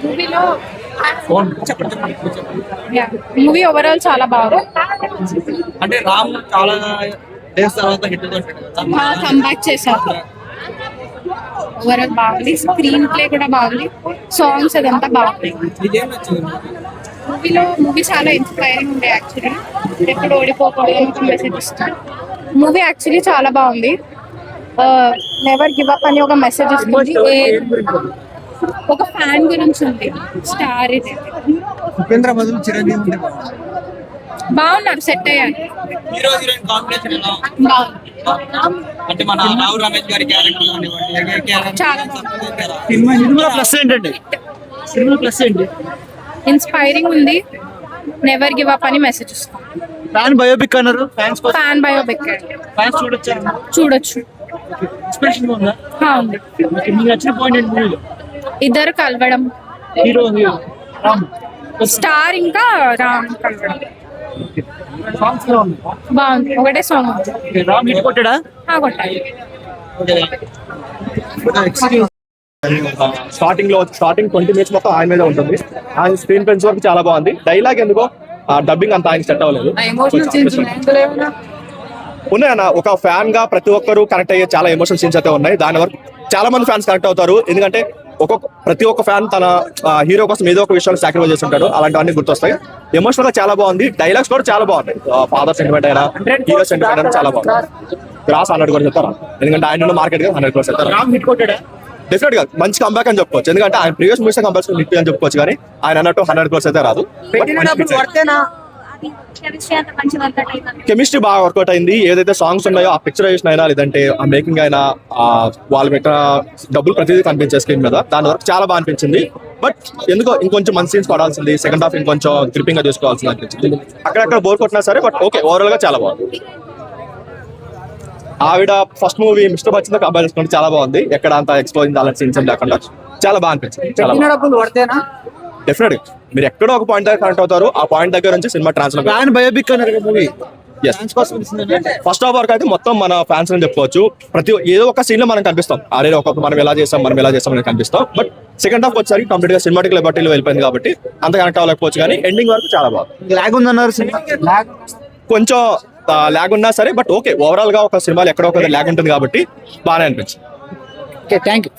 మూవీలో movie overall చాలా బాగుంది. అంటే రామ్ చాలా డేస్ తర్వాత హిట్ కంబ్యాక్ చేశారు. ఓవరాల్ బాగుంది. స్క్రీన్ ప్లే కూడా బాగుంది. సాంగ్స్ అదంతా బాగుంది. మూవీ చాలా ఇన్స్పైరింగ్ ఉంది. యాక్చువల్లీ ఎప్పుడు ఓడిపోకూడదు మెసేజ్ ఇస్తుంది. మూవీ యాక్చువల్లీ చాలా బాగుంది. నెవర్ గివ్ అప్ అని ఒక మెసేజ్ ఇస్తుంది. ఒక ఫ్యాన్ గురించి ఉంది. స్టార్ ఇది ఉపేంద్ర బదులు చిరంజీవి ఉంటే బాగున్నారు. సెట్ అయ్యారు. హీరో హీరోయిన్ కాంబినేషన్ ఎలా బాగుంది. అంటే మన రావు రమేష్ గారి క్యారెక్టర్ చాలా సినిమా ప్లస్ ఏంటండి? సినిమా ప్లస్ ఏంటి? ఇన్స్పైరింగ్ ఉంది. నెవర్ గివ్ అప్ అని మెసేజ్ ఇస్తుంది. ఫ్యాన్ బయోపిక్ అన్నారు. ఫ్యాన్ బయోపిక్ ఫ్యాన్స్ చూడొచ్చా? చూడొచ్చు. ఇన్స్పిరేషన్ ఉందా? ఉంది. మీకు నచ్చిన పాయింట్ ఏంటి మూవీలో? ఇద్దరు కలవడం. హీరో రామ్ స్టార్ ఇంకా రామ్ కలవడం సాంగ్స్ బాగుంది. ఒకటే సాంగ్ ఉంది. రామ్ హిట్ కొట్టాడా? కొట్టాలి. స్టార్టింగ్ 20 మినిట్స్ మొత్తం ఆయన మీద ఉంటుంది. ఆయన స్క్రీన్ ప్రెన్స్ వరకు చాలా బాగుంది. డైలాగ్ ఎందుకో డబ్బింగ్ అంత ఆయన సెట్ అవ్వలేదు. ఉన్నాయన్న, ఒక ఫ్యాన్ గా ప్రతి ఒక్కరు కనెక్ట్ అయ్యే చాలా ఎమోషనల్ సీన్స్ అయితే ఉన్నాయి. దాని వరకు చాలా మంది ఫ్యాన్స్ కనెక్ట్ అవుతారు. ఎందుకంటే ప్రతి ఒక్క ఫ్యాన్ తన హీరో కోసం ఏదో ఒక విషయాలు సాక్రిఫైస్ చేస్తుంటాడు. అలాంటివన్నీ గుర్తొస్తాయి. ఎమోషనల్ గా చాలా బాగుంది. డైలాగ్స్ కూడా చాలా బాగున్నాయి. ఫాదర్ సెంటిమెంట్ అయినా హీరో సెంటిమెంట్ అయినా చాలా బాగుంది. గ్రాస్ 100 కూడా చెప్తారా? ఎందుకంటే ఆయన మార్కెట్ గా 100 కూడా చెప్తారు. డెఫినెట్ గా మంచి కంబ్యాక్ అని చెప్పుకోవచ్చు. ఎందుకంటే ఆయన ప్రీవియస్ మూవీస్ కంపల్సరీ హిట్ అని చెప్పుకోవచ్చు. కానీ ఆయన అన్నట్టు 100 క్రోర్స్ అయితే రాదు. కెమిస్ట్రీ బాగా వర్కౌట్ అయింది. ఏదైతే సాంగ్స్ ఉన్నాయో ఆ పిక్చరైజేషన్ అయినా లేదంటే ఆ మేకింగ్ అయినా వాళ్ళ మీద డబ్బులు ప్రతిదీ కనిపించే స్క్రీన్ మీద దాని వరకు చాలా బాగా అనిపించింది. బట్ ఎందుకో ఇంకొంచెం మంచి సీన్స్ పడాల్సింది. సెకండ్ హాఫ్ ఇంకొంచెం గ్రిప్పింగ్ గా తీసుకోవాల్సింది అనిపించింది. అక్కడక్కడ బోర్ కొట్టినా సరే బట్ ఓకే ఓవరాల్ గా చాలా బాగుంది. ఆవిడ ఫస్ట్ మూవీ మిస్టర్ బచ్చన్ తో కంపేర్ చేసుకుంటే చాలా బాగుంది. ఎక్కడ అంత ఎక్స్పోజింగ్ అలాంటి సీన్స్ లేకుండా చాలా బాగా అనిపించింది. డెఫినెట్ మీరు ఎక్కడో ఒక పాయింట్ దగ్గర కనెక్ట్ అవుతారు. ఆ పాయింట్ దగ్గర నుంచి cinema transfer biopic movie first half వరకు అయితే మొత్తం మన ఫ్యాన్స్ అని చెప్పుకోవచ్చు. ఏదో ఒక సీన్ లో మనం కనిపిస్తాం. అరే ఒకప్పుడు మనం ఎలా చేస్తాం అని కనిపిస్తాం. బట్ సెకండ్ హాఫ్ వచ్చేసరికి కంప్లీట్ గా సినిమాటిక్ లిబర్టీలో వెళ్ళిపోయింది కాబట్టి అంత కనెక్ట్ అవ్వలేకపోవచ్చు. కానీ ఎండింగ్ వరకు చాలా బాగుంది. లాగ్ ఉందన్నారు. కొంచెం లాగ్ ఉన్నా సరే బట్ ఓకే ఓవరాల్ గా ఒక సినిమాలో ఎక్కడో ఒక లాగ్ ఉంటుంది కాబట్టి బాగానే అనిపించింది. Thank you.